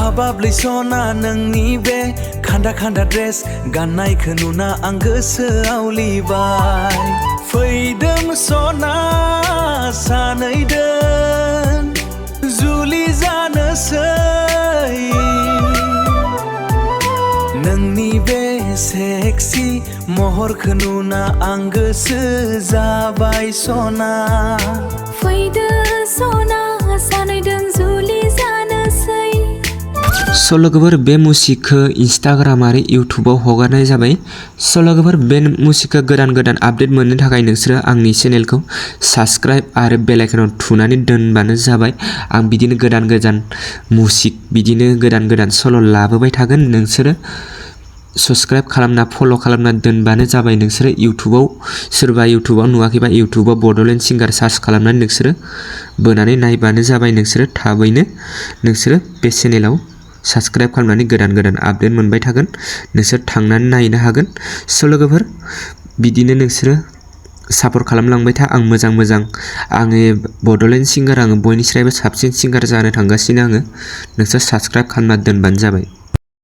हाबाब्लै सना नोंनि बे खान्दा खान्दा ड्रेस गाननायखौ नुना आं गोसोआव लिबाय फैदों सना सानैदों जुलि जानोसै नोंनि बे सेक्सि महरखौ नुना आं गोसो जाबाय सना फैदो सना सानैदों जुलि जानोसै। लोगोफोर बे मुसिकखौ इन्स्टाग्राम आरो इउटुबाव हगारनाय जाबाय। लोगोफोर बे मुसिकखौ गोदान आपडेट मोननो थाखाय नोंसोरो आंनि चेनेलखौ साबस्क्राइब आरो बेल आइकनाव थुनानै दोनबानो जाबाय। आं बिदिनो गोदान मुसिक बिदिनो गोदान सल' लाबोबाय थागोन। नोंसोरो सब्सक्राइब खालामना फल' खालामना दोनबानो जाबाय। नोंसोरो इउटुबाव सोरबा इउटुबाव नुवाखैबा इउटुबाव बड'लेण्ड सिंगार सार्च खालामनानै नोंसोरो बोनानै नायबानो जाबाय। नोंसोरो थाबैनो नोंसोरो बे चेनेलाव साबस्क्राइब खालामनानै गोदान आपडेट मोनबाय थागोन। नोंसोर थांनानै नायनो हागोन। लोगोफोर बिदिनो नोंसोरो सापर्ट खालामलांबाय था। आं मोजां आङो बड'लेण्ड सिंगार आङो बयनिस्रायबो साबसिन सिंगार जानो थांगासिनो आङो। नोंसोर साबस्क्राइब खालामना दोनबानो जाबाय।